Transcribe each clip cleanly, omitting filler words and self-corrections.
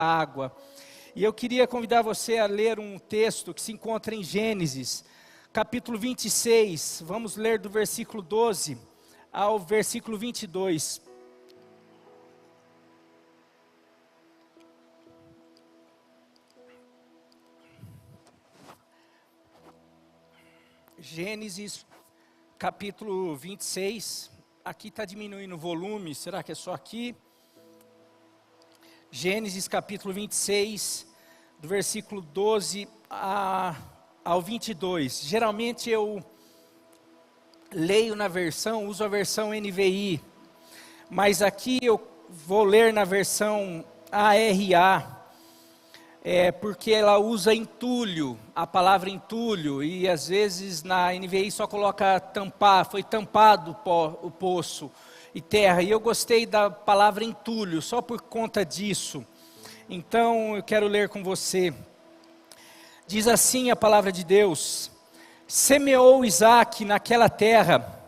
água. E eu queria convidar você a ler um texto que se encontra em Gênesis, capítulo 26. Vamos ler do versículo 12 ao versículo 22. Gênesis, capítulo 26. Aqui está diminuindo o volume, será que é só aqui? Gênesis, capítulo 26, do versículo 12 ao 22. Geralmente eu leio uso a versão NVI, mas aqui eu vou ler na versão ARA, porque ela usa entulho, a palavra entulho, e às vezes na NVI só coloca tampar, foi tampado o poço e terra, e eu gostei da palavra entulho, só por conta disso. Então eu quero ler com você. Diz assim a palavra de Deus: semeou Isaque naquela terra,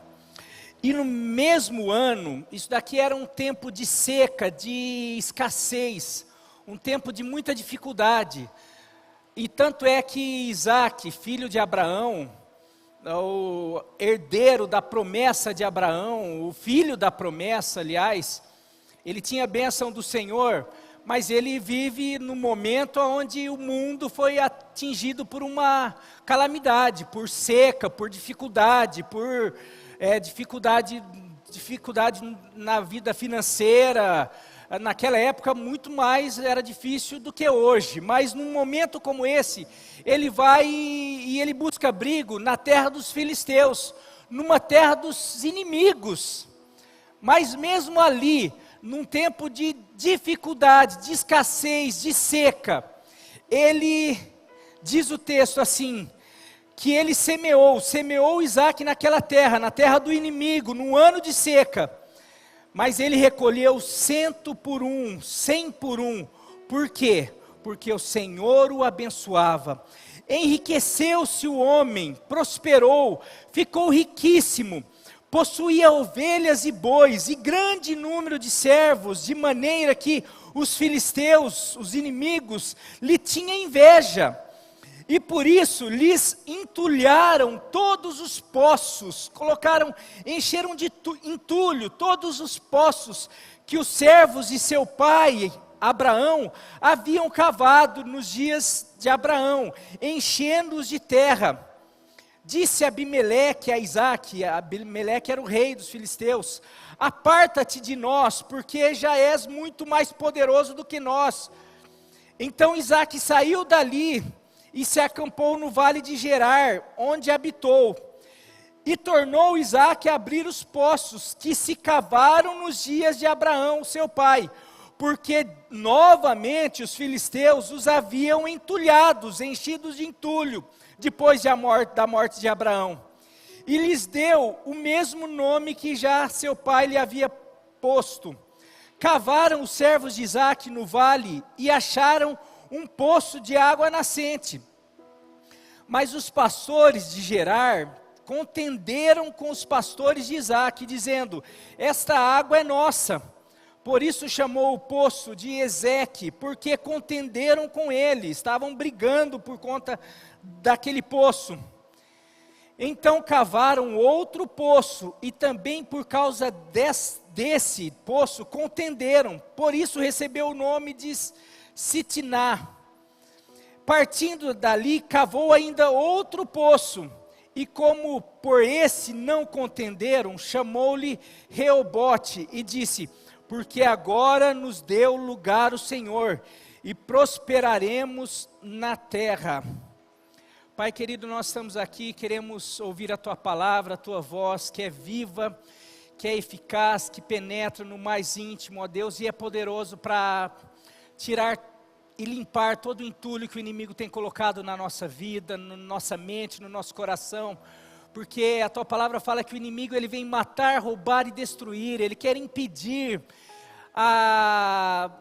e no mesmo ano, isso daqui era um tempo de seca, de escassez, um tempo de muita dificuldade, e tanto é que Isaque, filho de Abraão, o herdeiro da promessa de Abraão, o filho da promessa, aliás, ele tinha a bênção do Senhor, mas ele vive no momento onde o mundo foi atingido por uma calamidade, por seca, por dificuldade, dificuldade na vida financeira. Naquela época muito mais era difícil do que hoje, mas num momento como esse, ele vai e ele busca abrigo na terra dos filisteus, numa terra dos inimigos. Mas mesmo ali, num tempo de dificuldade, de escassez, de seca, ele, diz o texto assim, que ele semeou Isaque naquela terra, na terra do inimigo, num ano de seca. Mas ele recolheu 100 por 1. Por quê? Porque o Senhor o abençoava. Enriqueceu-se o homem, prosperou, ficou riquíssimo, possuía ovelhas e bois, e grande número de servos, de maneira que os filisteus, os inimigos, lhe tinham inveja. E por isso lhes entulharam todos os poços, encheram de entulho todos os poços que os servos de seu pai, Abraão, haviam cavado nos dias de Abraão, enchendo-os de terra. Disse Abimeleque a Isaque, Abimeleque era o rei dos filisteus: aparta-te de nós, porque já és muito mais poderoso do que nós. Então Isaque saiu dali e se acampou no vale de Gerar, onde habitou. E tornou Isaque a abrir os poços que se cavaram nos dias de Abraão, seu pai, porque novamente os filisteus os haviam entulhados, enchidos de entulho, depois da morte de Abraão. E lhes deu o mesmo nome que já seu pai lhe havia posto. Cavaram os servos de Isaque no vale e acharam um poço de água nascente. Mas os pastores de Gerar contenderam com os pastores de Isaque, dizendo: esta água é nossa. Por isso chamou o poço de Ezeque, porque contenderam com ele, estavam brigando por conta daquele poço. Então cavaram outro poço, e também por causa desse poço contenderam, por isso recebeu o nome de Sitná. Partindo dali, cavou ainda outro poço, e como por esse não contenderam, chamou-lhe Reobote, e disse: porque agora nos deu lugar o Senhor, e prosperaremos na terra. Pai querido, nós estamos aqui, queremos ouvir a Tua palavra, a Tua voz, que é viva, que é eficaz, que penetra no mais íntimo, ó Deus, e é poderoso para tirar e limpar todo o entulho que o inimigo tem colocado na nossa vida, na nossa mente, no nosso coração, porque a Tua palavra fala que o inimigo ele vem matar, roubar e destruir, ele quer impedir a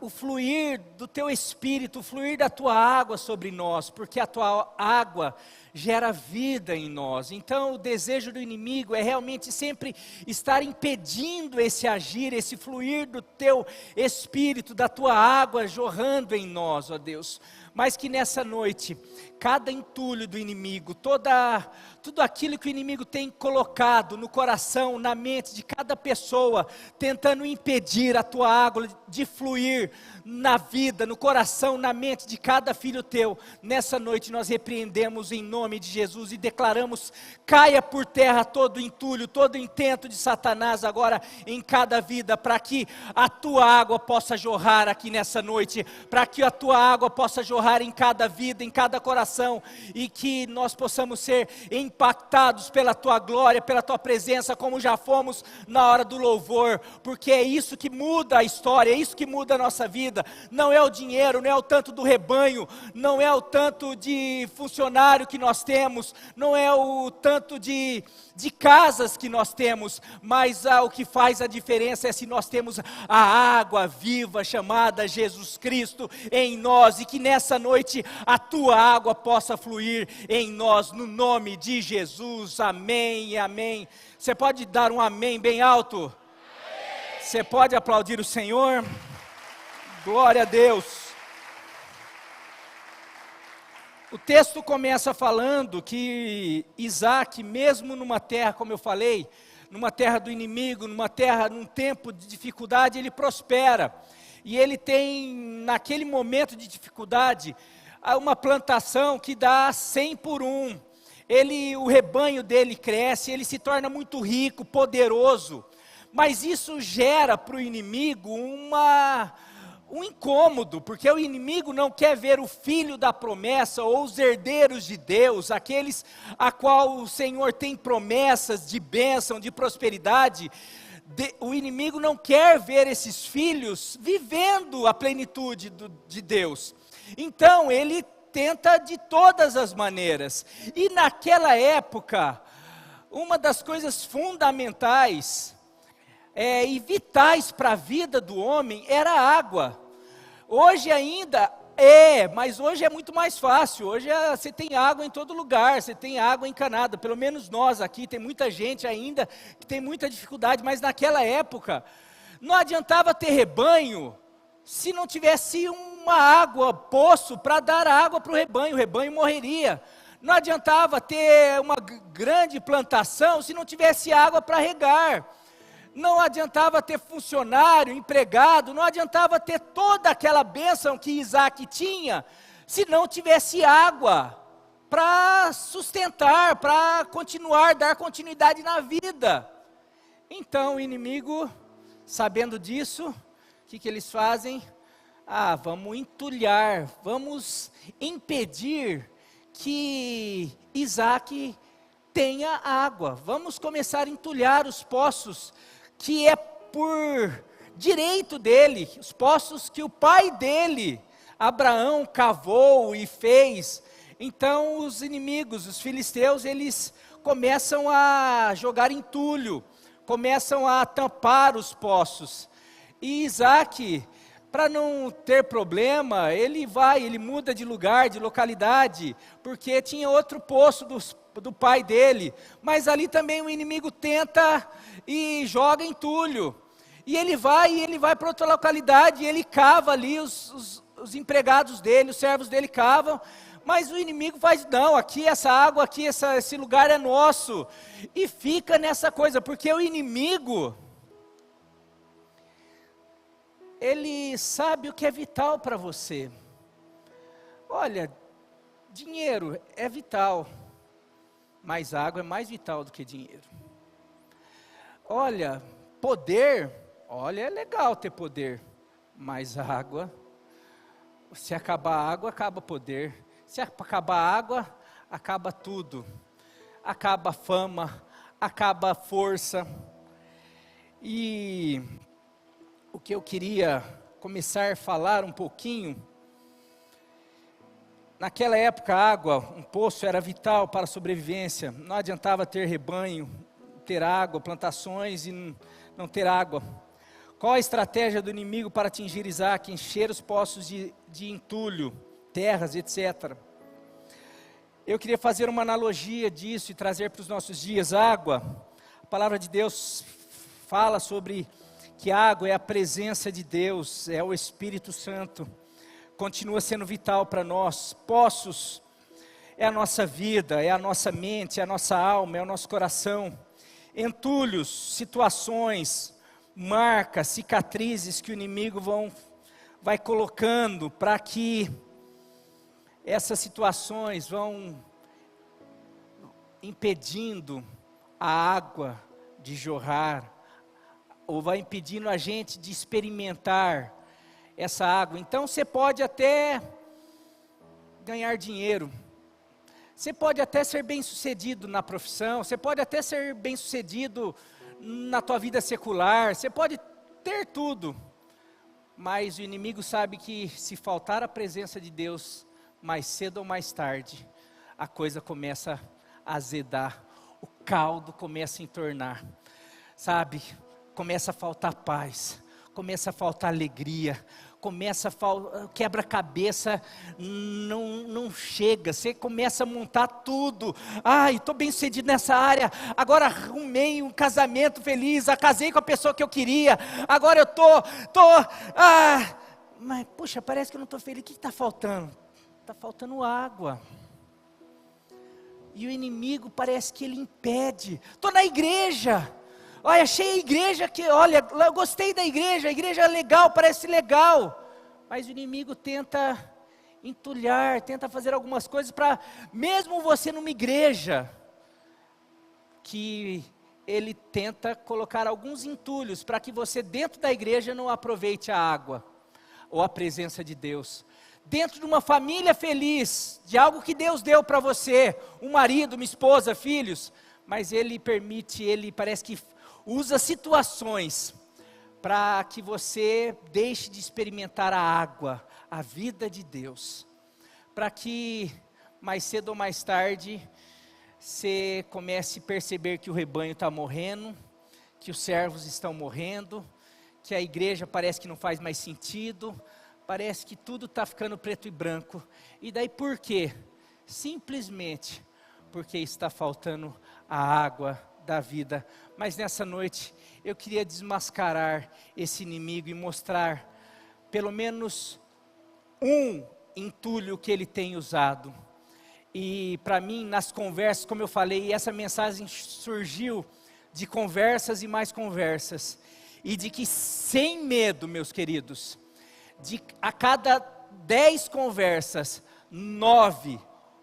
o fluir do teu Espírito, o fluir da tua água sobre nós, porque a tua água gera vida em nós. Então o desejo do inimigo é realmente sempre estar impedindo esse agir, esse fluir do teu Espírito, da tua água jorrando em nós, ó Deus. Mas que nessa noite, cada entulho do inimigo, tudo aquilo que o inimigo tem colocado no coração, na mente de cada pessoa, tentando impedir a tua água de fluir na vida, no coração, na mente de cada filho teu, nessa noite nós repreendemos em nome de Jesus e declaramos: caia por terra todo entulho, todo intento de Satanás agora em cada vida, para que a tua água possa jorrar aqui nessa noite, para que a tua água possa jorrar em cada vida, em cada coração, e que nós possamos ser impactados pela tua glória, pela tua presença, como já fomos na hora do louvor, porque é isso que muda a história, é isso que muda a nossa vida. Não é o dinheiro, não é o tanto do rebanho, não é o tanto de funcionário que nós temos, não é o tanto de casas que nós temos, mas o que faz a diferença é se nós temos a água viva chamada Jesus Cristo em nós, e que nessa noite a tua água possa fluir em nós, no nome de Jesus. Amém e amém. Você pode dar um amém bem alto? Você pode aplaudir o Senhor? Glória a Deus. O texto começa falando que Isaac, mesmo numa terra, como eu falei, numa terra do inimigo, num tempo de dificuldade, ele prospera. E ele tem, naquele momento de dificuldade, uma plantação que dá 100 por 1. O rebanho dele cresce, ele se torna muito rico, poderoso. Mas isso gera para o inimigo um incômodo, porque o inimigo não quer ver o filho da promessa, ou os herdeiros de Deus, aqueles a qual o Senhor tem promessas de bênção, de prosperidade. O inimigo não quer ver esses filhos vivendo a plenitude de Deus. Então ele tenta de todas as maneiras. E naquela época, uma das coisas fundamentais e vitais para a vida do homem era a água. Hoje ainda mas hoje é muito mais fácil. Hoje você tem água em todo lugar, você tem água encanada. Pelo menos nós aqui, tem muita gente ainda que tem muita dificuldade. Mas naquela época, não adiantava ter rebanho se não tivesse uma água, poço, para dar água para o rebanho morreria. Não adiantava ter uma grande plantação se não tivesse água para regar. Não adiantava ter funcionário, empregado, não adiantava ter toda aquela bênção que Isaac tinha, se não tivesse água para sustentar, para dar continuidade na vida. Então o inimigo, sabendo disso, o que eles fazem? Vamos entulhar, vamos impedir que Isaac tenha água. Vamos começar a entulhar os poços que é por direito dele, os poços que o pai dele, Abraão, cavou e fez. Então os inimigos, os filisteus, eles começam a jogar entulho, começam a tampar os poços. E Isaac, para não ter problema, ele muda de lugar, de localidade, porque tinha outro poço do pai dele, mas ali também o inimigo tenta e joga entulho, e ele vai para outra localidade, e ele cava ali, os empregados dele, os servos dele cavam, mas o inimigo faz, não, aqui essa água, aqui esse lugar é nosso, e fica nessa coisa, porque o inimigo, ele sabe o que é vital para você. Olha, dinheiro é vital, mas água é mais vital do que dinheiro. Olha, poder, é legal ter poder, mas água, se acabar a água, acaba poder. Se acabar a água, acaba tudo. Acaba a fama, acaba a força. E o que eu queria começar a falar um pouquinho, naquela época a água, um poço era vital para a sobrevivência. Não adiantava ter rebanho, ter água, plantações e não ter água. Qual a estratégia do inimigo para atingir Isaac, encher os poços de entulho, terras, etc. Eu queria fazer uma analogia disso e trazer para os nossos dias. Água, a palavra de Deus fala sobre que água é a presença de Deus, é o Espírito Santo, continua sendo vital para nós. Poços é a nossa vida, é a nossa mente, é a nossa alma, é o nosso coração. Entulhos, situações, marcas, cicatrizes que o inimigo vai colocando para que essas situações vão impedindo a água de jorrar, ou vai impedindo a gente de experimentar essa água. Então você pode até ganhar dinheiro, você pode até ser bem sucedido na profissão, você pode até ser bem sucedido na tua vida secular, você pode ter tudo, mas o inimigo sabe que se faltar a presença de Deus, mais cedo ou mais tarde, a coisa começa a azedar, o caldo começa a entornar, sabe? Começa a faltar paz, começa a faltar alegria, começa a faltar, quebra-cabeça não chega, você começa a montar tudo. Ai, estou bem sucedido nessa área, agora arrumei um casamento feliz, casei com a pessoa que eu queria, agora eu mas puxa, parece que eu não estou feliz, o que está faltando? Está faltando água. E o inimigo parece que ele impede. Estou na igreja, olha, achei a igreja que, olha, eu gostei da igreja, a igreja é legal, parece legal, mas o inimigo tenta entulhar, tenta fazer algumas coisas para, mesmo você numa igreja, que ele tenta colocar alguns entulhos, para que você dentro da igreja não aproveite a água, ou a presença de Deus. Dentro de uma família feliz, de algo que Deus deu para você, um marido, uma esposa, filhos, mas ele parece que usa situações para que você deixe de experimentar a água, a vida de Deus, para que mais cedo ou mais tarde você comece a perceber que o rebanho está morrendo, que os servos estão morrendo, que a igreja parece que não faz mais sentido, parece que tudo está ficando preto e branco. E daí por quê? Simplesmente porque está faltando a água da vida. Mas nessa noite eu queria desmascarar esse inimigo e mostrar pelo menos um entulho que ele tem usado. E para mim, nas conversas, como eu falei, essa mensagem surgiu de conversas e mais conversas, e de que sem medo, meus queridos, a cada 10 conversas, 9,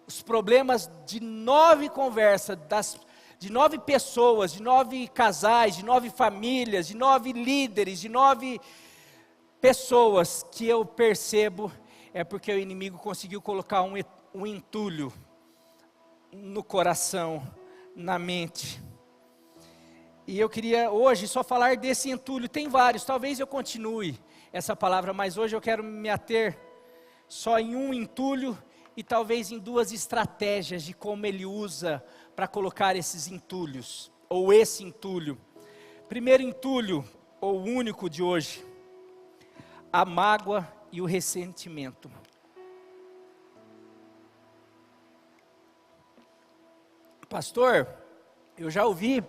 os problemas de 9 conversas, de 9 pessoas, de 9 casais, de 9 famílias, de 9 líderes, de 9 pessoas que eu percebo, é porque o inimigo conseguiu colocar um entulho no coração, na mente. E eu queria hoje só falar desse entulho, tem vários, talvez eu continue essa palavra, mas hoje eu quero me ater só em um entulho e talvez em 2 estratégias de como ele usa para colocar esses entulhos, ou esse entulho. Primeiro entulho, ou único de hoje, a mágoa e o ressentimento. Pastor, eu já ouvi,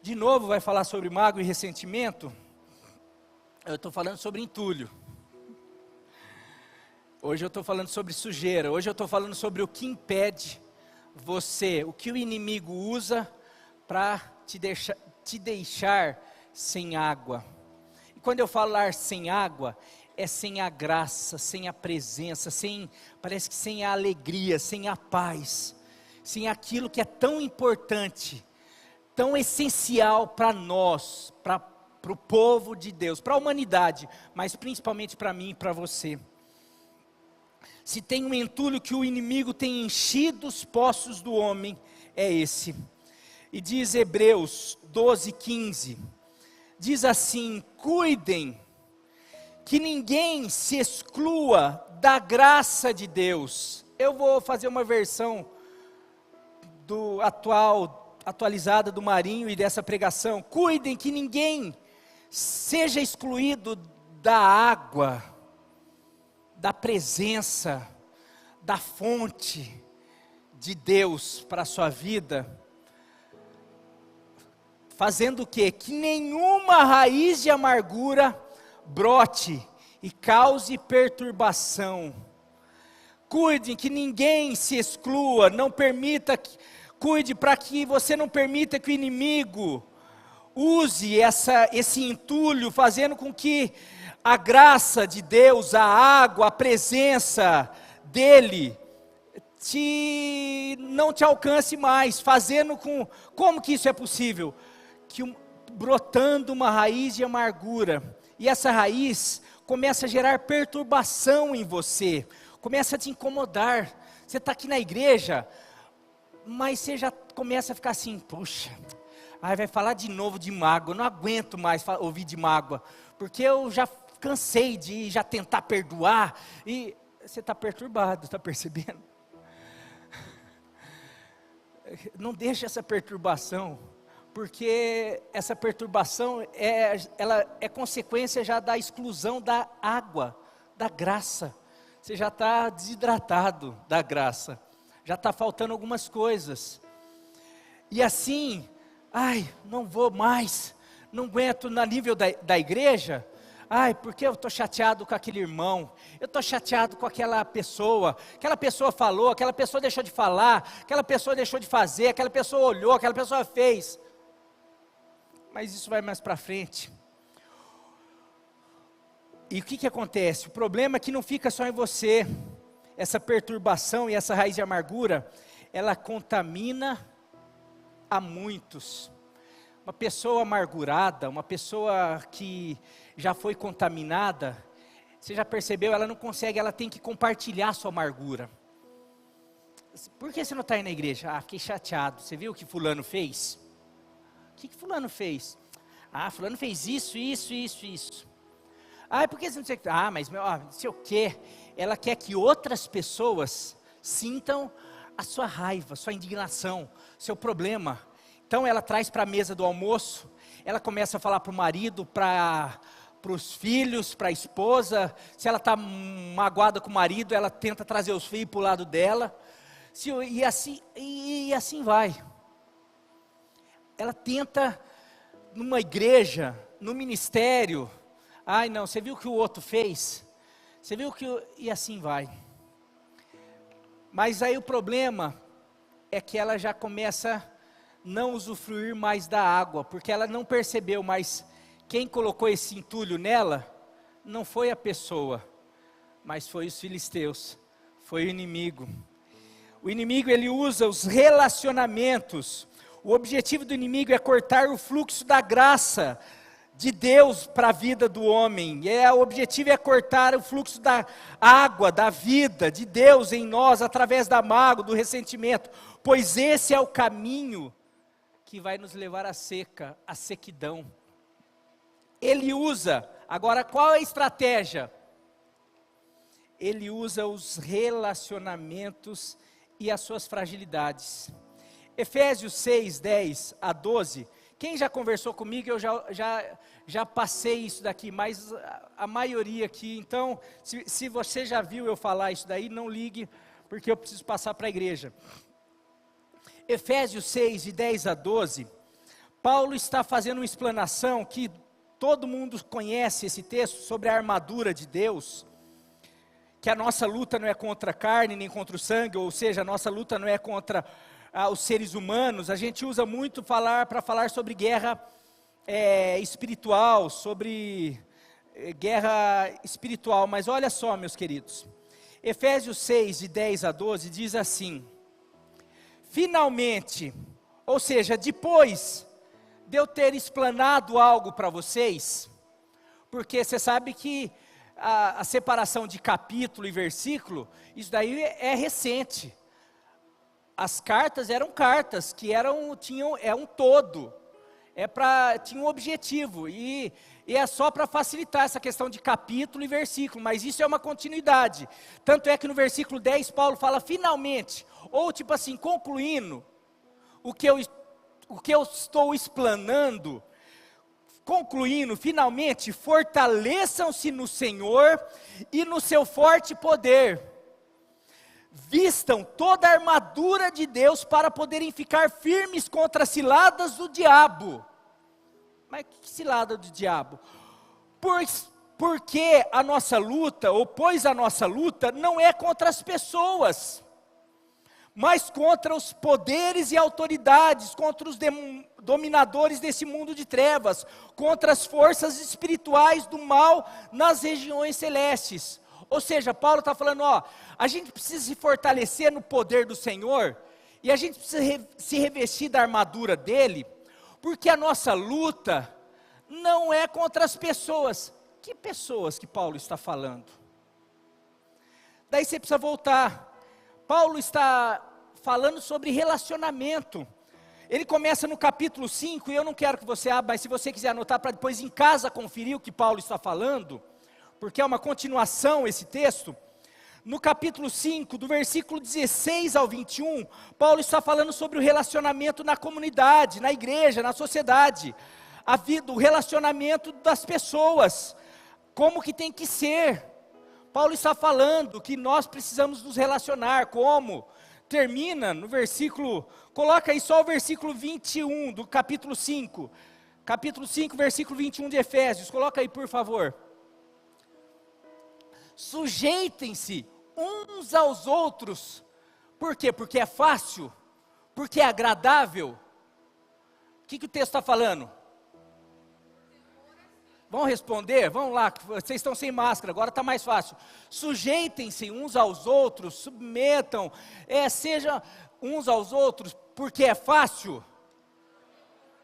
de novo vai falar sobre mágoa e ressentimento? Eu estou falando sobre entulho. Hoje eu estou falando sobre sujeira. Hoje eu estou falando sobre o que impede você, o que o inimigo usa para te deixar sem água. E quando eu falar sem água, é sem a graça, sem a presença, parece que sem a alegria, sem a paz, sem aquilo que é tão importante, tão essencial para nós, para o povo de Deus, para a humanidade, mas principalmente para mim e para você. Se tem um entulho que o inimigo tem enchido os poços do homem, é esse. E diz Hebreus 12:15, diz assim: cuidem, que ninguém se exclua da graça de Deus. Eu vou fazer uma versão atualizada do Marinho e dessa pregação. Cuidem que ninguém seja excluído da água, da presença, da fonte de Deus para a sua vida, fazendo o quê? Que nenhuma raiz de amargura brote e cause perturbação. Cuide que ninguém se exclua, não permita, cuide para que você não permita que o inimigo use esse entulho, fazendo com que a graça de Deus, a água, a presença dele, não te alcance mais, fazendo como que isso é possível? Brotando uma raiz de amargura, e essa raiz começa a gerar perturbação em você, começa a te incomodar. Você está aqui na igreja, mas você já começa a ficar assim, puxa, vai falar de novo de mágoa, eu não aguento mais ouvir de mágoa, porque eu já cansei de já tentar perdoar, e você está perturbado, está percebendo? Não deixe essa perturbação, porque essa perturbação ela é consequência já da exclusão da água, da graça. Você já está desidratado da graça, já está faltando algumas coisas, e assim, não vou mais, não aguento no nível da igreja, porque eu estou chateado com aquele irmão, eu estou chateado com aquela pessoa falou, aquela pessoa deixou de falar, aquela pessoa deixou de fazer, aquela pessoa olhou, aquela pessoa fez. Mas isso vai mais para frente. E o que acontece? O problema é que não fica só em você. Essa perturbação e essa raiz de amargura, ela contamina a muitos. Uma pessoa amargurada, uma pessoa que já foi contaminada, você já percebeu, ela não consegue, ela tem que compartilhar a sua amargura. Por que você não está aí na igreja? Fiquei chateado. Você viu o que fulano fez? O que fulano fez? Fulano fez isso. Por que você não sei? Mas não sei o quê. Ela quer que outras pessoas sintam a sua raiva, sua indignação, seu problema. Então ela traz para a mesa do almoço, ela começa a falar para o marido, para os filhos, para a esposa. Se ela está magoada com o marido, ela tenta trazer os filhos para o lado dela. E assim vai. Ela tenta, numa igreja, no ministério, não, você viu o que o outro fez? Você viu e assim vai. Mas aí o problema é que ela já começa a não usufruir mais da água, porque ela não percebeu, mas quem colocou esse entulho nela, não foi a pessoa, mas foi os filisteus, foi o inimigo. O inimigo, ele usa os relacionamentos. O objetivo do inimigo é cortar o fluxo da graça de Deus para a vida do homem. O objetivo é cortar o fluxo da água, da vida de Deus em nós, através da mágoa, do ressentimento. Pois esse é o caminho que vai nos levar à sequidão. Ele usa, agora qual é a estratégia? Ele usa os relacionamentos e as suas fragilidades. Efésios 6, 10 a 12, quem já conversou comigo, eu já passei isso daqui, mas a maioria aqui, então, se você já viu eu falar isso daí, não ligue, porque eu preciso passar para a igreja. Efésios 6, de 10 a 12, Paulo está fazendo uma explanação que todo mundo conhece esse texto, sobre a armadura de Deus, que a nossa luta não é contra a carne, nem contra o sangue, ou seja, a nossa luta não é contra os seres humanos. A gente usa muito para falar sobre guerra espiritual, sobre guerra espiritual, mas olha só, meus queridos, Efésios 6, de 10 a 12, diz assim: finalmente, ou seja, depois de eu ter explanado algo para vocês, porque você sabe que a separação de capítulo e versículo, isso daí é recente. As cartas eram cartas que tinham um todo, tinha um objetivo, e é só para facilitar essa questão de capítulo e versículo, mas isso é uma continuidade. Tanto é que no versículo 10 Paulo fala finalmente, ou tipo assim, concluindo o que eu estou explanando, concluindo, finalmente, fortaleçam-se no Senhor e no seu forte poder. Vistam toda a armadura de Deus para poderem ficar firmes contra as ciladas do diabo. Mas que cilada do diabo? Porque a nossa luta, ou pois a nossa luta, não é contra as pessoas, mas contra os poderes e autoridades, contra os dominadores desse mundo de trevas, contra as forças espirituais do mal nas regiões celestes. Ou seja, Paulo está falando, a gente precisa se fortalecer no poder do Senhor, e a gente precisa se revestir da armadura dele, porque a nossa luta não é contra as pessoas. Que pessoas que Paulo está falando? Daí você precisa voltar. Paulo está falando sobre relacionamento. Ele começa no capítulo 5, e eu não quero que você abra, mas se você quiser anotar para depois em casa conferir o que Paulo está falando, porque é uma continuação esse texto. No capítulo 5, do versículo 16 ao 21, Paulo está falando sobre o relacionamento na comunidade, na igreja, na sociedade, a vida, o relacionamento das pessoas, como que tem que ser. Paulo está falando que nós precisamos nos relacionar, como? Termina no versículo, coloca aí só o versículo 21 do capítulo 5, versículo 21 de Efésios, coloca aí por favor. Sujeitem-se uns aos outros. Por quê? Porque é fácil? Porque é agradável? O que o texto está falando? Vão responder? Vão lá, vocês estão sem máscara, agora está mais fácil. Sujeitem-se uns aos outros, submetam, sejam uns aos outros, porque é fácil?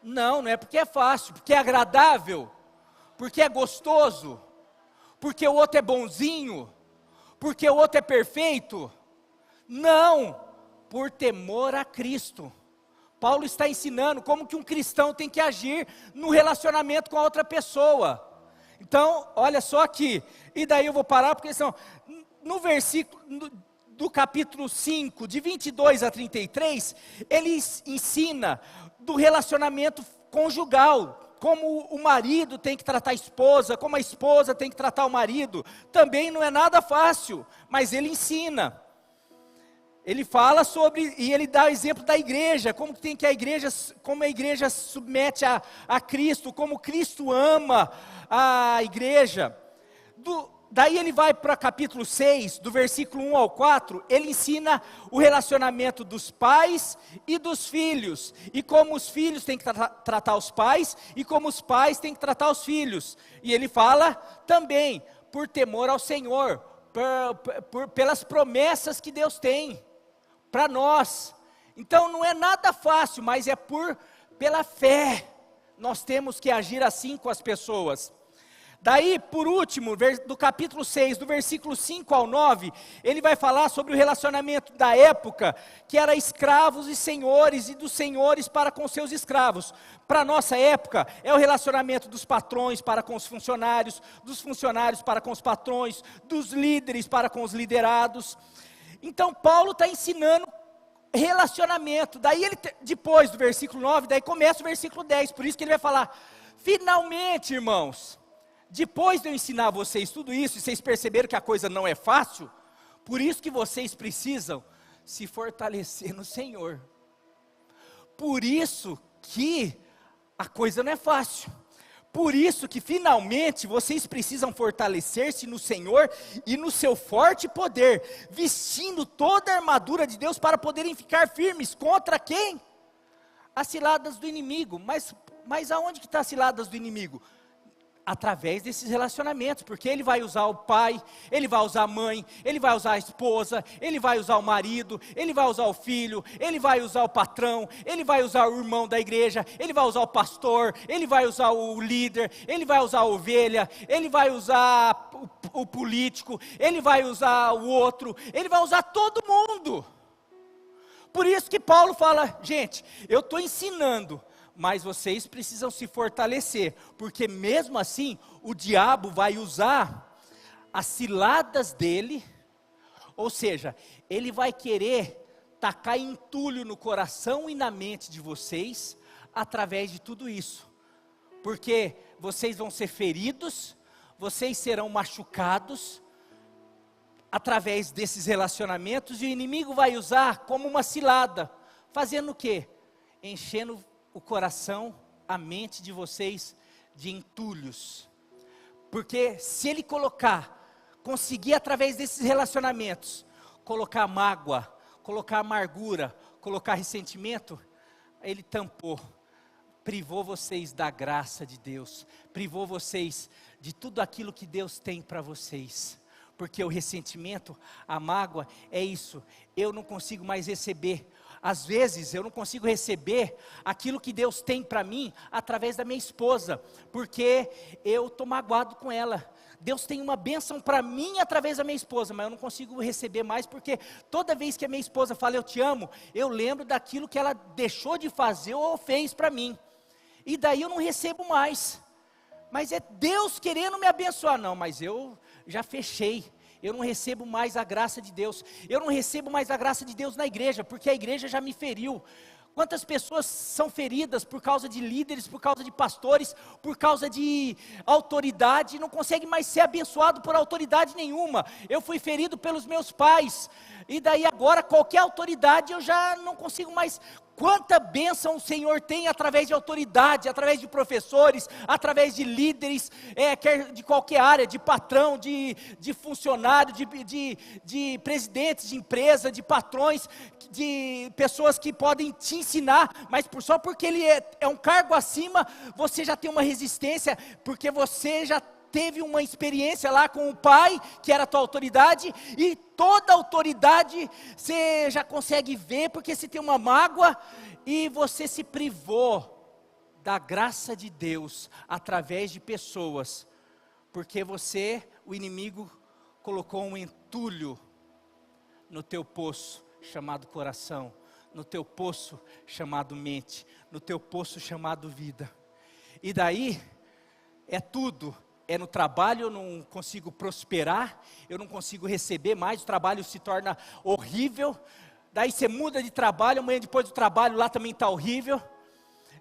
Não, não é porque é fácil, porque é agradável, porque é gostoso, porque o outro é bonzinho, porque o outro é perfeito. Não, por temor a Cristo. Paulo está ensinando como que um cristão tem que agir no relacionamento com a outra pessoa. Então, olha só aqui, e daí eu vou parar, porque senão, no versículo do capítulo 5, de 22 a 33, ele ensina do relacionamento conjugal, como o marido tem que tratar a esposa, como a esposa tem que tratar o marido. Também não é nada fácil, mas ele ensina. Ele fala sobre, e ele dá o exemplo da igreja, como a igreja submete a Cristo, como Cristo ama a igreja. Daí ele vai para capítulo 6, do versículo 1 ao 4, ele ensina o relacionamento dos pais e dos filhos, e como os filhos têm que tratar os pais, e como os pais têm que tratar os filhos. E ele fala também, por temor ao Senhor, pelas promessas que Deus tem para nós. Então não é nada fácil, mas é pela fé. Nós temos que agir assim com as pessoas. Daí, por último, do capítulo 6, do versículo 5 ao 9, ele vai falar sobre o relacionamento da época, que era escravos e senhores, e dos senhores para com seus escravos. Para a nossa época, é o relacionamento dos patrões para com os funcionários, dos funcionários para com os patrões, dos líderes para com os liderados. Então Paulo está ensinando relacionamento. Daí depois do versículo 9, daí começa o versículo 10, por isso que ele vai falar, finalmente irmãos, depois de eu ensinar vocês tudo isso, e vocês perceberam que a coisa não é fácil, por isso que vocês precisam se fortalecer no Senhor. Por isso que a coisa não é fácil. Por isso que finalmente vocês precisam fortalecer-se no Senhor e no seu forte poder, vestindo toda a armadura de Deus para poderem ficar firmes contra quem? As ciladas do inimigo. Mas aonde que está as ciladas do inimigo? Através desses relacionamentos, porque ele vai usar o pai, ele vai usar a mãe, ele vai usar a esposa, ele vai usar o marido, ele vai usar o filho, ele vai usar o patrão, ele vai usar o irmão da igreja, ele vai usar o pastor, ele vai usar o líder, ele vai usar a ovelha, ele vai usar o político, ele vai usar o outro, ele vai usar todo mundo. Por isso que Paulo fala, gente, eu estou ensinando, mas vocês precisam se fortalecer, porque mesmo assim, o diabo vai usar as ciladas dele, ou seja, ele vai querer tacar entulho no coração e na mente de vocês, através de tudo isso. porque vocês vão ser feridos, vocês serão machucados através desses relacionamentos, e o inimigo vai usar como uma cilada, fazendo o quê? Enchendo o coração, a mente de vocês de entulhos, porque se ele conseguir através desses relacionamentos, colocar mágoa, colocar amargura, colocar ressentimento, ele tampou, privou vocês da graça de Deus, privou vocês de tudo aquilo que Deus tem para vocês, porque o ressentimento, a mágoa, é isso, eu não consigo mais receber. Às vezes eu não consigo receber aquilo que Deus tem para mim através da minha esposa, porque eu estou magoado com ela. Deus tem uma bênção para mim através da minha esposa, mas eu não consigo receber mais, porque toda vez que a minha esposa fala eu te amo, eu lembro daquilo que ela deixou de fazer ou fez para mim, e daí eu não recebo mais. Mas é Deus querendo me abençoar, não, mas eu já fechei. Eu não recebo mais a graça de Deus, eu não recebo mais a graça de Deus na igreja, porque a igreja já me feriu. Quantas pessoas são feridas por causa de líderes, por causa de pastores, por causa de autoridade, não consegue mais ser abençoado por autoridade nenhuma. Eu fui ferido pelos meus pais, e daí agora qualquer autoridade eu já não consigo mais. Quanta bênção o Senhor tem através de autoridade, através de professores, através de líderes, quer de qualquer área, de patrão, de funcionário, de presidentes de empresa, de patrões, de pessoas que podem te ensinar, mas só porque ele é um cargo acima, você já tem uma resistência, porque você já teve uma experiência lá com o pai, que era a tua autoridade, e toda autoridade você já consegue ver, porque você tem uma mágoa, e você se privou da graça de Deus, através de pessoas, porque o inimigo, colocou um entulho no teu poço, chamado coração, no teu poço, chamado mente, no teu poço, chamado vida, e daí, tudo. No trabalho eu não consigo prosperar, eu não consigo receber mais, o trabalho se torna horrível, daí você muda de trabalho, amanhã depois do trabalho lá também está horrível,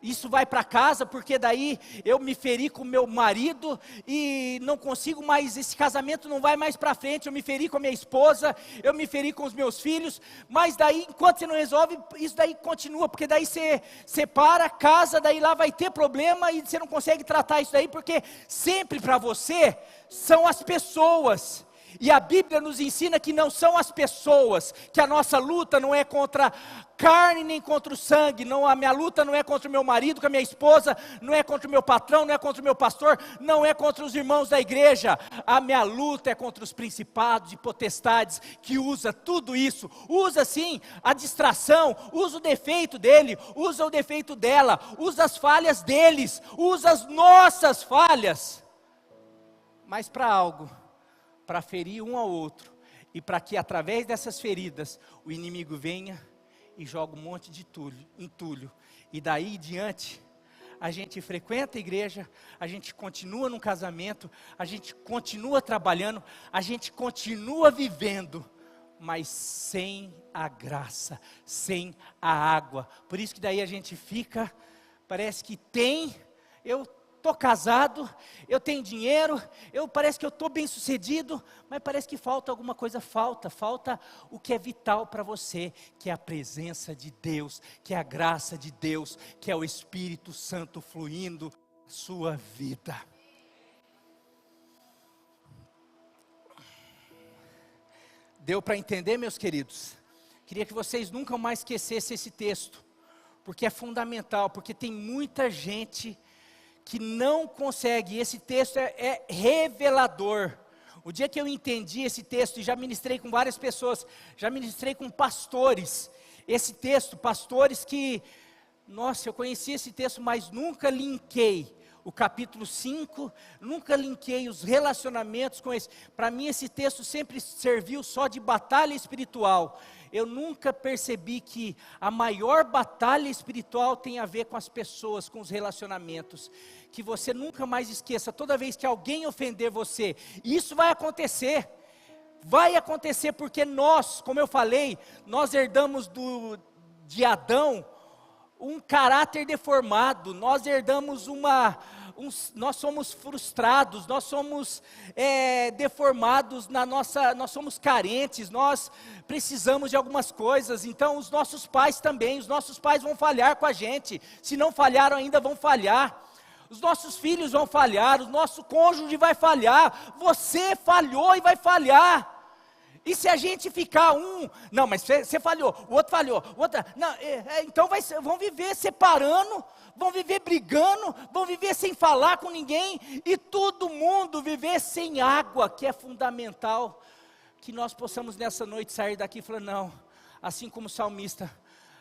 isso vai para casa, porque daí eu me feri com meu marido, e não consigo mais, esse casamento não vai mais para frente, eu me feri com a minha esposa, eu me feri com os meus filhos, mas daí enquanto você não resolve, isso daí continua, porque daí você separa, casa, daí lá vai ter problema, e você não consegue tratar isso daí, porque sempre para você, são as pessoas, e a Bíblia nos ensina que não são as pessoas, que a nossa luta não é contra carne nem contra o sangue, a minha luta não é contra o meu marido, com a minha esposa, não é contra o meu patrão, não é contra o meu pastor, não é contra os irmãos da igreja, a minha luta é contra os principados e potestades, que usa tudo isso, usa sim a distração, usa o defeito dele, usa o defeito dela, usa as falhas deles, usa as nossas falhas, mas para algo, para ferir um ao outro, e para que através dessas feridas, o inimigo venha e joga um monte de entulho, e daí em diante, a gente frequenta a igreja, a gente continua no casamento, a gente continua trabalhando, a gente continua vivendo, mas sem a graça, sem a água, por isso que daí a gente fica, parece que eu estou casado, eu tenho dinheiro, parece que eu estou bem sucedido, mas parece que falta alguma coisa, falta o que é vital para você, que é a presença de Deus, que é a graça de Deus, que é o Espírito Santo fluindo na sua vida. Deu para entender, meus queridos? Queria que vocês nunca mais esquecessem esse texto, porque é fundamental, porque tem muita gente que não consegue, esse texto é revelador. O dia que eu entendi esse texto, e já ministrei com várias pessoas, já ministrei com pastores, esse texto, pastores que, nossa, eu conheci esse texto, mas nunca linkei o capítulo 5, nunca linkei os relacionamentos com esse. Para mim esse texto sempre serviu só de batalha espiritual. Eu nunca percebi que a maior batalha espiritual tem a ver com as pessoas, com os relacionamentos. Que você nunca mais esqueça, toda vez que alguém ofender você, isso vai acontecer porque nós, como eu falei, nós herdamos de Adão um caráter deformado, nós herdamos nós somos frustrados, nós somos deformados, nós somos carentes, nós precisamos de algumas coisas. Então os nossos pais também, os nossos pais vão falhar com a gente, se não falharam ainda vão falhar. Os nossos filhos vão falhar, o nosso cônjuge vai falhar, você falhou e vai falhar. E se a gente ficar não, mas você falhou, o outro falhou, o outro, não, então vão viver separando, vão viver brigando, vão viver sem falar com ninguém, e todo mundo viver sem água, que é fundamental. Que nós possamos nessa noite sair daqui falando, não, assim como o salmista,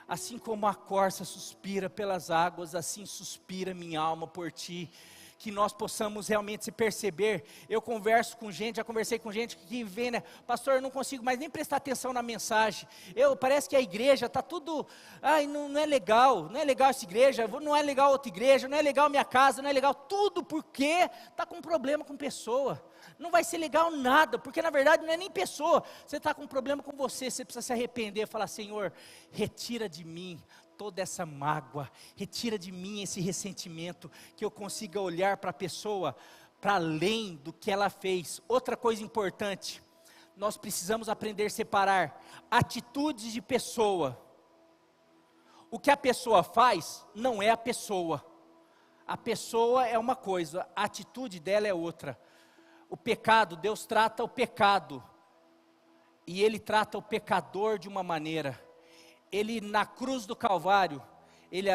assim como a corça suspira pelas águas, assim suspira minha alma por ti. Que nós possamos realmente se perceber. Eu converso com gente, já conversei com gente que vem, né? Pastor, eu não consigo mais nem prestar atenção na mensagem. Parece que a igreja está tudo, não é legal, não é legal essa igreja, não é legal outra igreja, não é legal minha casa, não é legal tudo, porque está com problema com pessoa. Não vai ser legal nada, porque na verdade não é nem pessoa, você está com problema com você precisa se arrepender e falar, Senhor, retira de mim toda essa mágoa, retira de mim esse ressentimento, que eu consiga olhar para a pessoa, para além do que ela fez. Outra coisa importante, nós precisamos aprender a separar atitudes de pessoa. O que a pessoa faz, não é a pessoa é uma coisa, a atitude dela é outra. O pecado, Deus trata o pecado, e Ele trata o pecador de uma maneira. Ele na cruz do Calvário, ele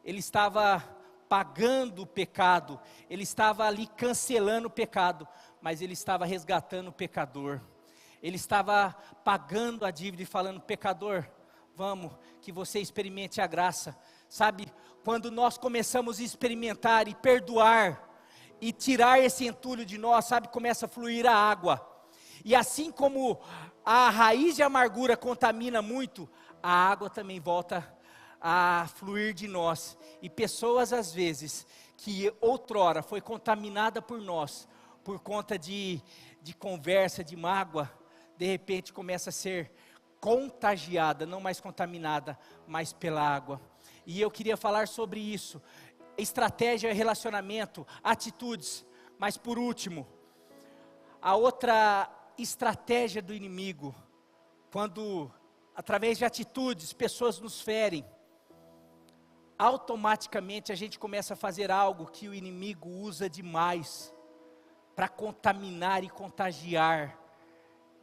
estava pagando o pecado, ele estava ali cancelando o pecado, mas ele estava resgatando o pecador, ele estava pagando a dívida e falando, pecador, vamos, que você experimente a graça. Sabe, quando nós começamos a experimentar e perdoar, e tirar esse entulho de nós, sabe, começa a fluir a água, e assim como a raiz de amargura contamina muito, a água também volta a fluir de nós. E pessoas às vezes, que outrora foi contaminada por nós, por conta de conversa, de mágoa, de repente começa a ser contagiada, não mais contaminada, mas pela água. E eu queria falar sobre isso, estratégia, relacionamento, atitudes. Mas por último, a outra estratégia do inimigo, quando através de atitudes, pessoas nos ferem, automaticamente a gente começa a fazer algo que o inimigo usa demais, para contaminar e contagiar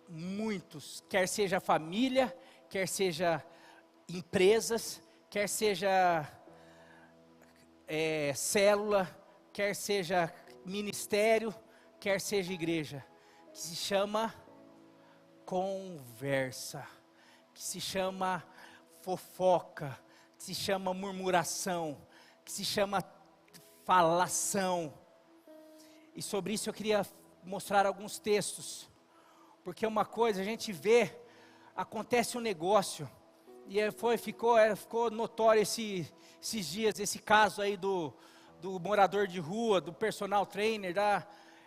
muitos, quer seja família, quer seja empresas, quer seja célula, quer seja ministério, quer seja igreja, que se chama conversa, que se chama fofoca, que se chama murmuração, que se chama falação. E sobre isso eu queria mostrar alguns textos, porque uma coisa a gente vê, acontece um negócio, e ficou notório esses dias, esse caso aí do morador de rua, do personal trainer,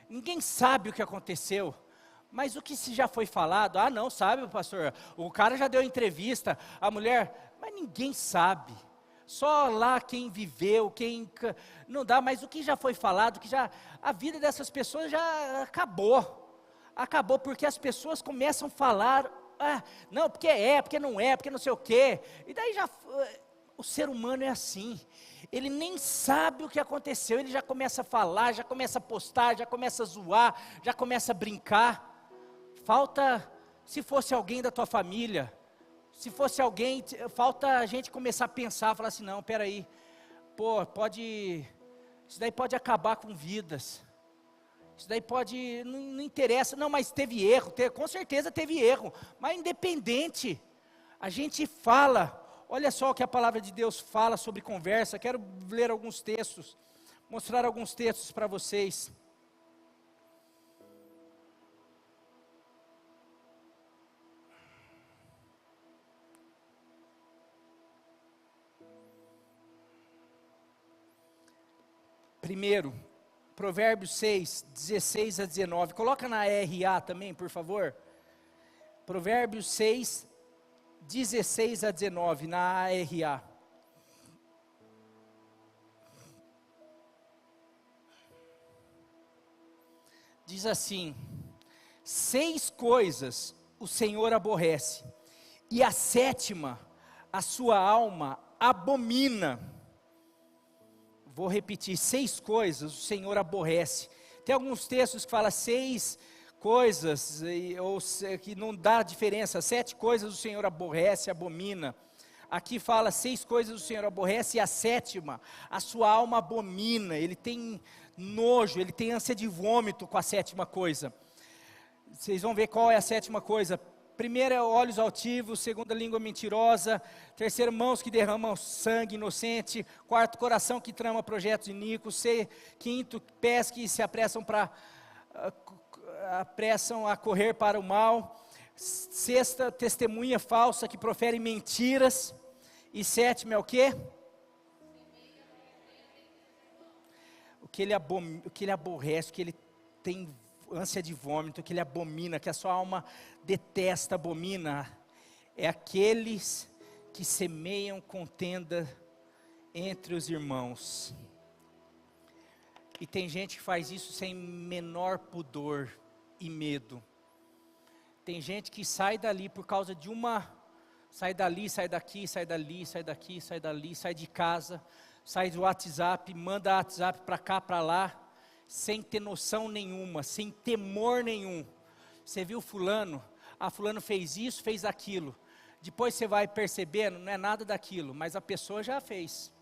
ninguém sabe o que aconteceu. Mas o que se já foi falado, não sabe, pastor, o cara já deu entrevista, a mulher, mas ninguém sabe, só lá quem viveu, não dá, mas o que já foi falado, a vida dessas pessoas já acabou porque as pessoas começam a falar, não, porque não é, porque não sei o quê, e daí o ser humano é assim, ele nem sabe o que aconteceu, ele já começa a falar, já começa a postar, já começa a zoar, já começa a brincar. Se fosse alguém da tua família, falta a gente começar a pensar, falar assim, não, peraí, isso daí pode acabar com vidas, isso daí não interessa, não, mas teve erro, com certeza teve erro, mas independente, a gente fala. Olha só o que a palavra de Deus fala sobre conversa. Quero ler alguns textos, mostrar alguns textos para vocês. Primeiro, Provérbios 6, 16 a 19. Coloca na RA também, por favor. Provérbios 6, 16 a 19, na ARA. diz assim: 6 coisas o Senhor aborrece, e a 7ª a sua alma abomina. Vou repetir: 6 coisas o Senhor aborrece. Tem alguns textos que falam 6 coisas, ou que não dá diferença. 7 coisas o Senhor aborrece, abomina. Aqui fala 6 coisas o Senhor aborrece, e a 7ª a sua alma abomina. Ele tem nojo, ele tem ânsia de vômito com a 7ª coisa. Vocês vão ver qual é a 7ª coisa. Primeiro é olhos altivos, segunda língua mentirosa, terceiro mãos que derramam sangue inocente, quarto coração que trama projetos iníquos, quinto pés que se apressam a correr para o mal, sexta testemunha falsa que profere mentiras, e 7ª é o quê? O que ele aborrece, o que ele tem ânsia de vômito, que ele abomina, que a sua alma detesta, abomina, é aqueles que semeiam contenda entre os irmãos. E tem gente que faz isso sem menor pudor e medo. Tem gente que sai dali por causa de sai dali, sai daqui, sai dali, sai daqui, sai dali, sai de casa, sai do WhatsApp, manda WhatsApp para cá, para lá, sem ter noção nenhuma, sem temor nenhum. Você viu fulano? Fulano fez isso, fez aquilo. Depois você vai percebendo, não é nada daquilo, mas a pessoa já fez.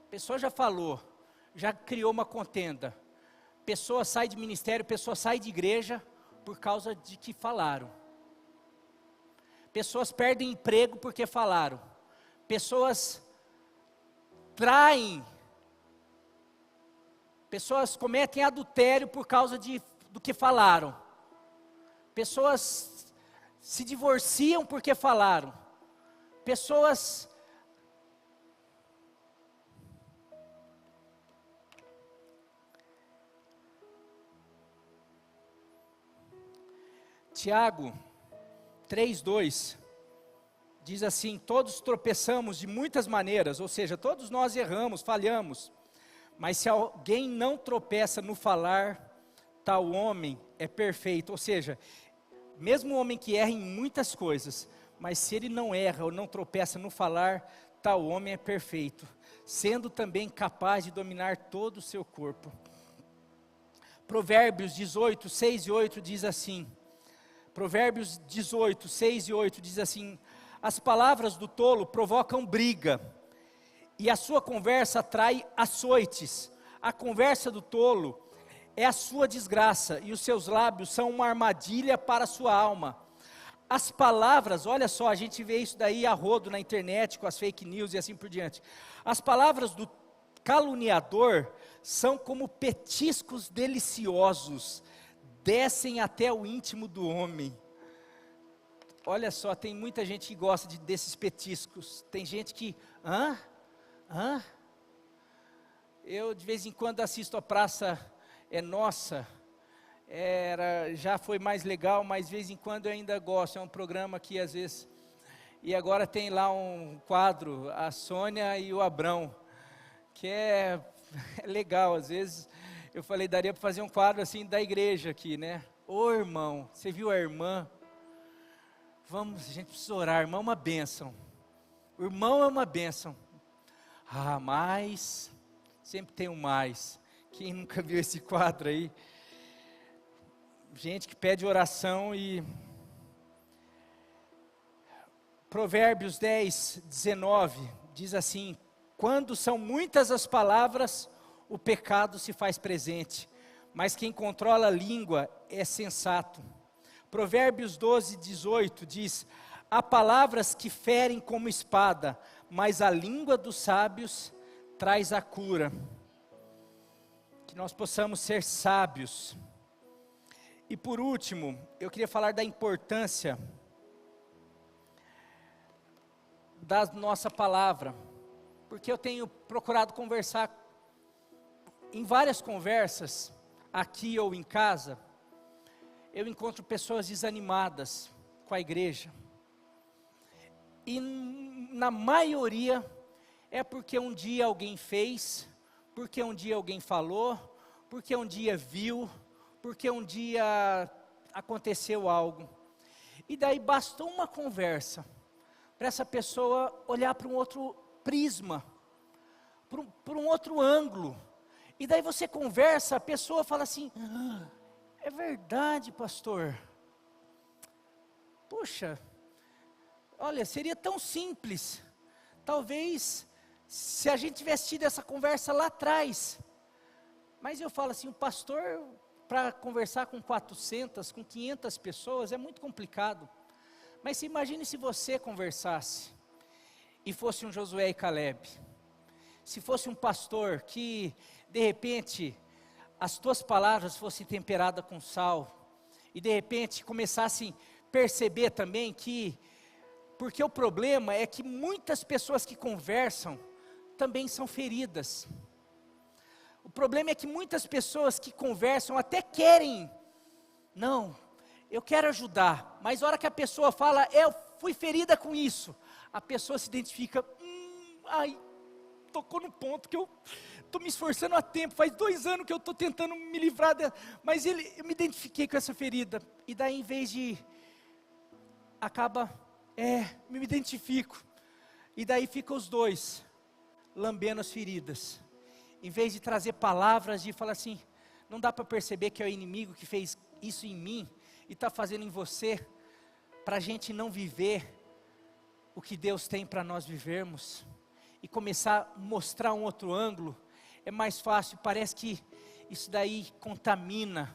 A pessoa já falou, já criou uma contenda. Pessoa sai de ministério, pessoa sai de igreja por causa de que falaram. Pessoas perdem emprego porque falaram. Pessoas traem. Pessoas cometem adultério por causa do que falaram. Pessoas se divorciam porque falaram. Pessoas Tiago 3:2 diz assim: todos tropeçamos de muitas maneiras, ou seja, todos nós erramos, falhamos. Mas se alguém não tropeça no falar, tal homem é perfeito. Ou seja, mesmo o homem que erra em muitas coisas, mas se ele não erra ou não tropeça no falar, tal homem é perfeito, sendo também capaz de dominar todo o seu corpo. Provérbios 18, 6 e 8 diz assim, Provérbios 18, 6 e 8 diz assim: as palavras do tolo provocam briga, e a sua conversa atrai açoites. A conversa do tolo é a sua desgraça, e os seus lábios são uma armadilha para a sua alma. As palavras, olha só, a gente vê isso daí a rodo na internet, com as fake news e assim por diante. As palavras do caluniador são como petiscos deliciosos, descem até o íntimo do homem. Olha só, tem muita gente que gosta desses petiscos. Tem gente que, Eu de vez em quando assisto a Praça é Nossa. Já foi mais legal, mas de vez em quando eu ainda gosto. É um programa que às vezes... E agora tem lá um quadro, a Sônia e o Abrão, que é legal. Às vezes eu falei, daria para fazer um quadro assim da igreja aqui, né? Ô irmão, você viu a irmã? Vamos, a gente precisa orar, irmão é uma bênção. O irmão é uma bênção. Mas, sempre tem um mais. Quem nunca viu esse quadro aí? Gente que pede oração e... Provérbios 10, 19, diz assim: quando são muitas as palavras, o pecado se faz presente, mas quem controla a língua é sensato. Provérbios 12, 18 diz: há palavras que ferem como espada, mas a língua dos sábios traz a cura. Que nós possamos ser sábios. E por último, eu queria falar da importância da nossa palavra, porque eu tenho procurado conversar, em várias conversas, aqui ou em casa, eu encontro pessoas desanimadas com a igreja, e na maioria, é porque um dia alguém fez, porque um dia alguém falou, porque um dia viu, porque um dia aconteceu algo. E daí bastou uma conversa para essa pessoa olhar para um outro prisma, para um outro ângulo. E daí você conversa, a pessoa fala assim: é verdade, pastor. Poxa, olha, seria tão simples. Talvez se a gente tivesse tido essa conversa lá atrás. Mas eu falo assim, o pastor, para conversar com 400, com 500 pessoas, é muito complicado. Mas imagine se você conversasse, e fosse um Josué e Caleb. Se fosse um pastor que, de repente, as tuas palavras fossem temperadas com sal, e de repente começassem a perceber também que, porque o problema é que muitas pessoas que conversam, também são feridas. O problema é que muitas pessoas que conversam até querem, não, eu quero ajudar, mas a hora que a pessoa fala, eu fui ferida com isso, a pessoa se identifica, ai, tocou no ponto que eu estou me esforçando há tempo, faz 2 anos que eu estou tentando me livrar dela, mas eu me identifiquei com essa ferida, e daí em vez de, me identifico, e daí ficam os dois, lambendo as feridas, em vez de trazer palavras de falar assim, não dá para perceber que é o inimigo que fez isso em mim, e está fazendo em você, para a gente não viver o que Deus tem para nós vivermos, e começar a mostrar um outro ângulo, é mais fácil, parece que isso daí contamina,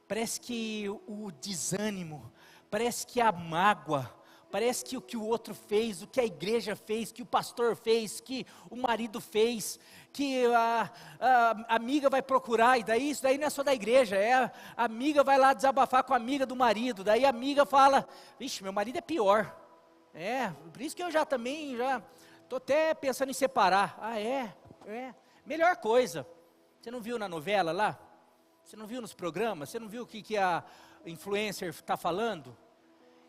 parece que o desânimo, parece que a mágoa, parece que o que o outro fez, o que a igreja fez, que o pastor fez, que o marido fez, que a amiga vai procurar, e daí isso daí não é só da igreja, a amiga vai lá desabafar com a amiga do marido, daí a amiga fala, vixe, meu marido é pior, por isso que eu já estou até pensando em separar, melhor coisa, você não viu na novela lá? Você não viu nos programas? Você não viu o que a influencer está falando?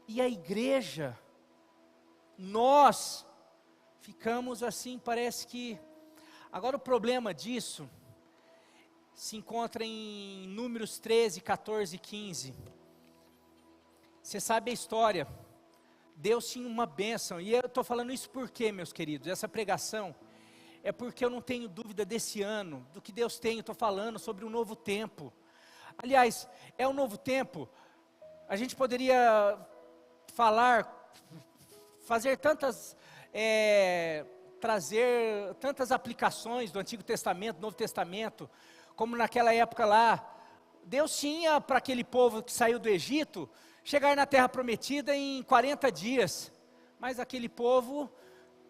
E a igreja, nós ficamos assim, parece que... Agora o problema disso se encontra em Números 13, 14 e 15. Você sabe a história, Deus tinha uma bênção, e eu estou falando isso por quê, meus queridos? Essa pregação é porque eu não tenho dúvida desse ano, do que Deus tem, eu estou falando sobre um novo tempo. Aliás, é um novo tempo, a gente poderia... fazer trazer tantas aplicações do Antigo Testamento, Novo Testamento, como naquela época lá, Deus tinha para aquele povo que saiu do Egito, chegar na Terra Prometida em 40 dias, mas aquele povo,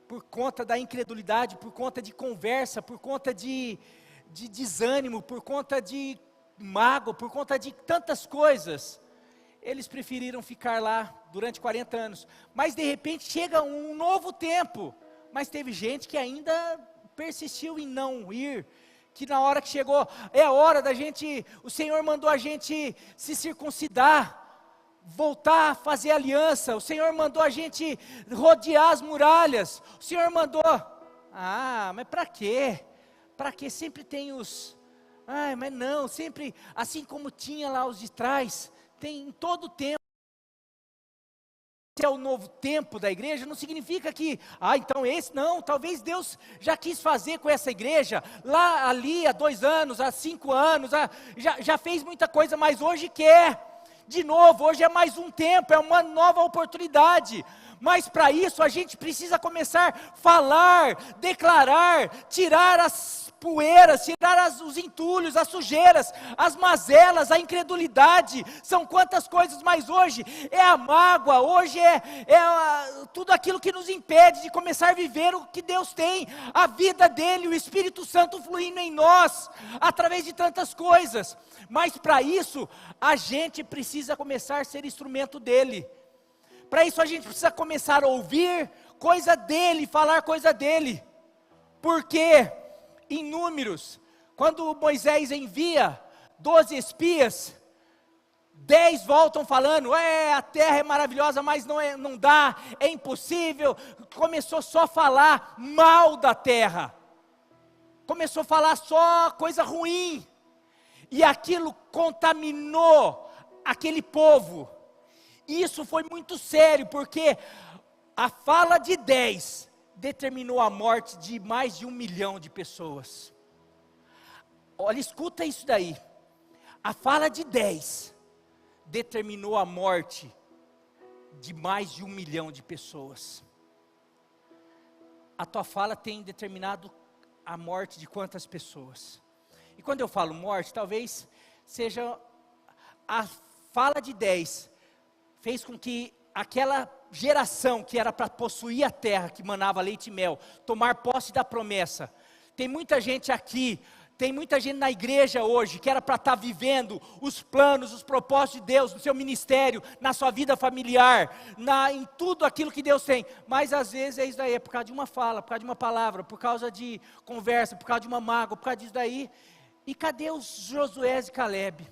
por conta da incredulidade, por conta de conversa, por conta de desânimo, por conta de mágoa, por conta de tantas coisas, eles preferiram ficar lá durante 40 anos, mas de repente chega um novo tempo, mas teve gente que ainda persistiu em não ir, que na hora que chegou, é a hora da gente, o Senhor mandou a gente se circuncidar, voltar a fazer aliança, o Senhor mandou a gente rodear as muralhas, o Senhor mandou, mas para quê? Para quê? Sempre tem mas não, sempre, assim como tinha lá os de trás, tem em todo o tempo. Esse é o novo tempo da igreja, não significa que, então esse não, talvez Deus já quis fazer com essa igreja, lá, ali, há 2 anos, há 5 anos, já fez muita coisa, mas hoje quer, de novo, hoje é mais um tempo, é uma nova oportunidade, mas para isso a gente precisa começar a falar, declarar, tirar as poeiras, tirar os entulhos, as sujeiras, as mazelas, a incredulidade, são quantas coisas, mas hoje é a mágoa, hoje é tudo aquilo que nos impede de começar a viver o que Deus tem, a vida dele, o Espírito Santo fluindo em nós, através de tantas coisas, mas para isso, a gente precisa começar a ser instrumento dele, para isso a gente precisa começar a ouvir coisa dele, falar coisa dele, porque em Números, quando Moisés envia 12 espias, 10 voltam falando, a terra é maravilhosa, mas não dá, é impossível, começou só a falar mal da terra, começou a falar só coisa ruim, E aquilo contaminou aquele povo. E isso foi muito sério, porque a fala de 10 determinou a morte de mais de 1 milhão de pessoas. Olha, escuta isso daí. A fala de 10 determinou a morte de mais de 1 milhão de pessoas. A tua fala tem determinado a morte de quantas pessoas? E quando eu falo morte, talvez seja a fala de 10 fez com que aquela geração que era para possuir a terra, que manava leite e mel, tomar posse da promessa. Tem muita gente aqui, tem muita gente na igreja hoje, que era para estar vivendo os planos, os propósitos de Deus, no seu ministério, na sua vida familiar, em tudo aquilo que Deus tem. Mas às vezes é isso daí, é por causa de uma fala, por causa de uma palavra, por causa de conversa, por causa de uma mágoa, por causa disso daí. E cadê os Josué e Caleb?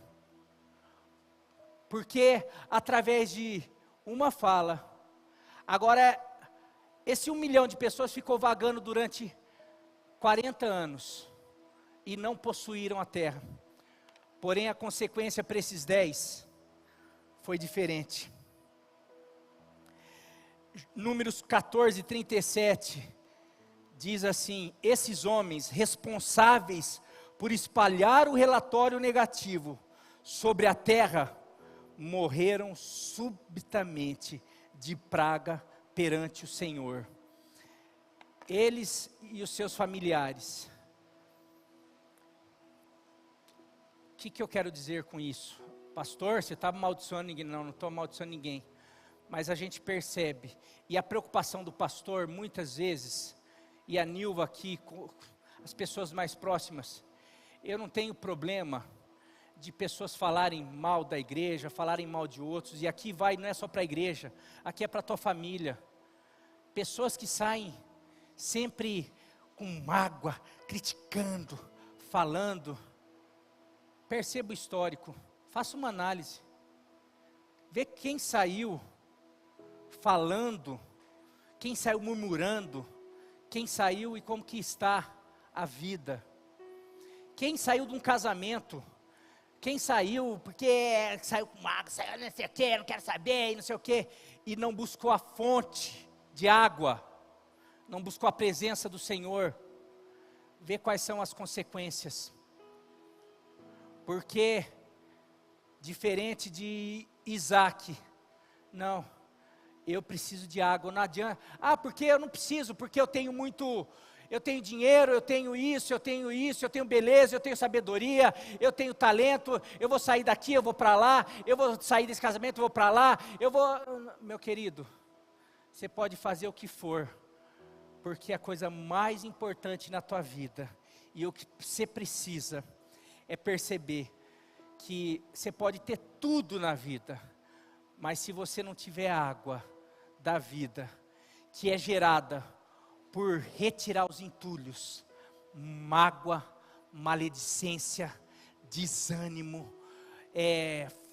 Porque através de uma fala, agora esse 1 milhão de pessoas ficou vagando durante 40 anos e não possuíram a terra. Porém a consequência para esses 10 foi diferente. Números 14, 37 diz assim: esses homens responsáveis por espalhar o relatório negativo sobre a terra morreram subitamente de praga perante o Senhor. Eles e os seus familiares. O que eu quero dizer com isso? Pastor, você está amaldiçoando ninguém? Não estou amaldiçoando ninguém. Mas a gente percebe, e a preocupação do pastor muitas vezes, e a Nilva aqui, com as pessoas mais próximas, eu não tenho problema de pessoas falarem mal da igreja, falarem mal de outros, e aqui não é só para a igreja, aqui é para a tua família. Pessoas que saem sempre com mágoa, criticando, falando. Perceba o histórico, faça uma análise, vê quem saiu falando, quem saiu murmurando, quem saiu e como que está a vida. Quem saiu de um casamento, quem saiu porque saiu com água, saiu não sei o que, não quero saber, e não sei o que, e não buscou a fonte de água, não buscou a presença do Senhor, vê quais são as consequências. Porque, diferente de Isaac, não, eu preciso de água, não adianta, porque eu não preciso, porque eu tenho dinheiro, eu tenho isso, eu tenho beleza, eu tenho sabedoria, eu tenho talento, eu vou sair daqui, eu vou para lá, eu vou sair desse casamento, eu vou para lá, meu querido, você pode fazer o que for, porque a coisa mais importante na tua vida, e o que você precisa, é perceber, que você pode ter tudo na vida, mas se você não tiver água da vida, que é gerada por retirar os entulhos, mágoa, maledicência, desânimo,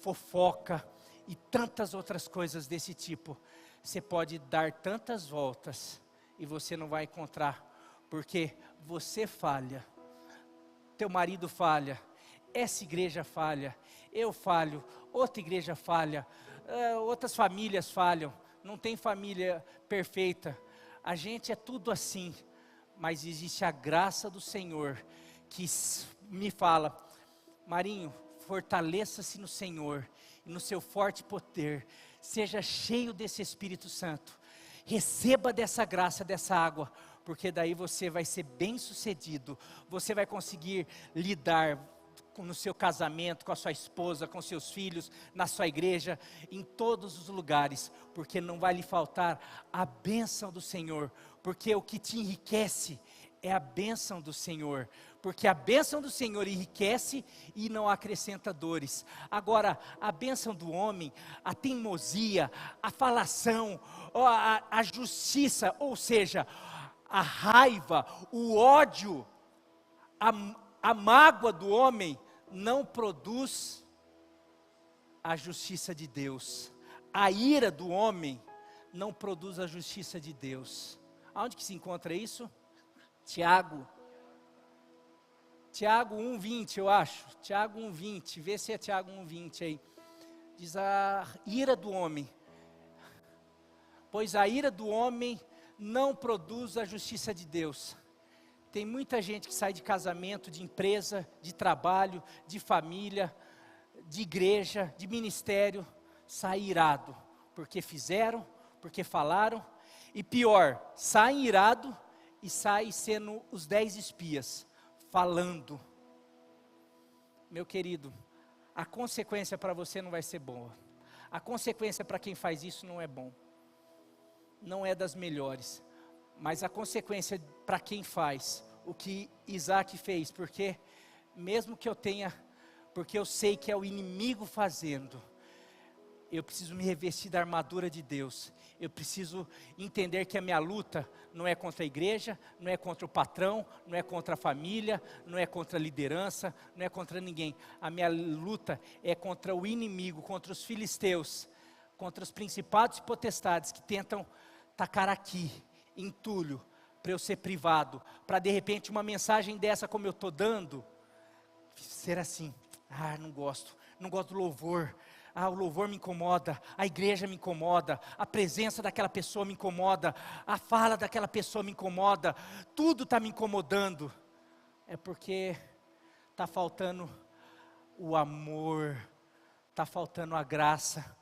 fofoca e tantas outras coisas desse tipo, você pode dar tantas voltas e você não vai encontrar, porque você falha, teu marido falha, essa igreja falha, eu falho, outra igreja falha, outras famílias falham, não tem família perfeita, a gente é tudo assim, mas existe a graça do Senhor, que me fala, Marinho, fortaleça-se no Senhor, e no seu forte poder, seja cheio desse Espírito Santo, receba dessa graça, dessa água, porque daí você vai ser bem sucedido, você vai conseguir lidar no seu casamento, com a sua esposa, com seus filhos, na sua igreja, em todos os lugares, porque não vai lhe faltar a bênção do Senhor, porque o que te enriquece é a bênção do Senhor, porque a bênção do Senhor enriquece e não acrescenta dores. Agora, a bênção do homem, a teimosia, a falação, a justiça, ou seja, a raiva, o ódio, a mágoa do homem não produz a justiça de Deus. A ira do homem não produz a justiça de Deus. Aonde que se encontra isso? Tiago. Tiago 1:20, eu acho. Tiago 1:20, vê se é Tiago 1:20 aí. Diz a ira do homem. Pois a ira do homem não produz a justiça de Deus. Tem muita gente que sai de casamento, de empresa, de trabalho, de família, de igreja, de ministério, sai irado, porque fizeram, porque falaram, e pior, sai irado e sai sendo os 10 espias, falando. Meu querido, a consequência para você não vai ser boa. A consequência para quem faz isso não é bom. Não é das melhores. Mas a consequência para quem faz o que Isaac fez, porque mesmo que eu tenha, porque eu sei que é o inimigo fazendo, eu preciso me revestir da armadura de Deus. Eu preciso entender que a minha luta não é contra a igreja, não é contra o patrão, não é contra a família, não é contra a liderança, não é contra ninguém. A minha luta é contra o inimigo, contra os filisteus, contra os principados e potestades que tentam tacar aqui, entulho, para eu ser privado, para de repente uma mensagem dessa como eu estou dando, ser assim, não gosto do louvor, o louvor me incomoda, a igreja me incomoda, a presença daquela pessoa me incomoda, a fala daquela pessoa me incomoda, tudo está me incomodando, é porque está faltando o amor, está faltando a graça.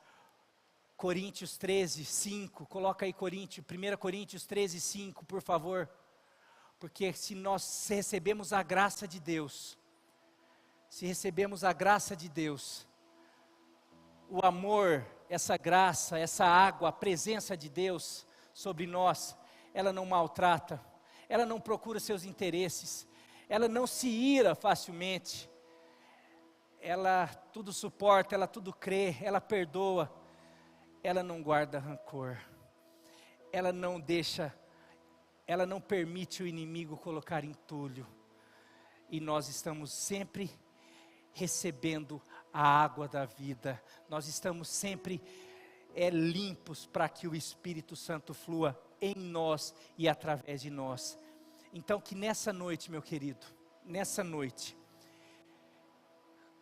Coríntios 13:5, coloca aí 1 Coríntios 13:5, por favor, porque se nós recebemos a graça de Deus, o amor, essa graça, essa água, a presença de Deus sobre nós, ela não maltrata, ela não procura seus interesses, ela não se ira facilmente, ela tudo suporta, ela tudo crê, ela perdoa, ela não guarda rancor, ela não permite o inimigo colocar entulho, e nós estamos sempre recebendo a água da vida, nós estamos sempre limpos para que o Espírito Santo flua em nós e através de nós. Então que nessa noite, meu querido,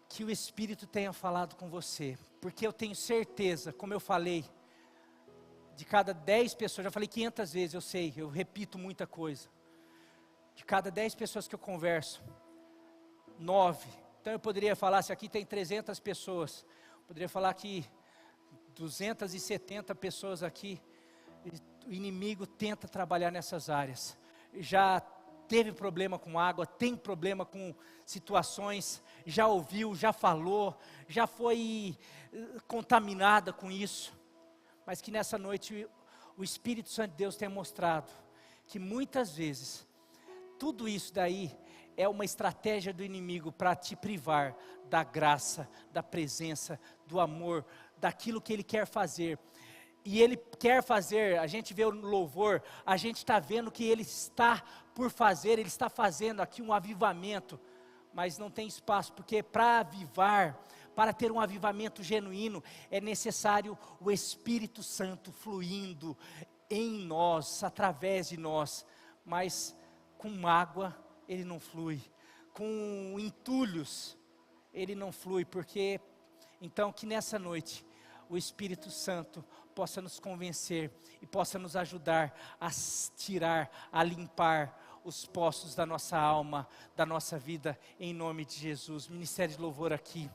que o Espírito tenha falado com você, porque eu tenho certeza, como eu falei, de cada 10 pessoas, já falei 500 vezes, eu sei, eu repito muita coisa, de cada 10 pessoas que eu converso, 9, então eu poderia falar, se aqui tem 300 pessoas, poderia falar que 270 pessoas aqui, o inimigo tenta trabalhar nessas áreas, já teve problema com água, tem problema com situações, já ouviu, já falou, já foi contaminada com isso, mas que nessa noite o Espírito Santo de Deus tenha mostrado, que muitas vezes, tudo isso daí é uma estratégia do inimigo para te privar da graça, da presença, do amor, daquilo que ele quer fazer. E ele quer fazer, a gente vê o louvor, a gente está vendo que ele está por fazer, ele está fazendo aqui um avivamento, mas não tem espaço, porque para avivar, para ter um avivamento genuíno, é necessário o Espírito Santo fluindo em nós, através de nós, mas com água ele não flui, com entulhos ele não flui, porque, então que nessa noite, o Espírito Santo possa nos convencer e possa nos ajudar a tirar, a limpar os poços da nossa alma, da nossa vida, em nome de Jesus. Ministério de louvor aqui.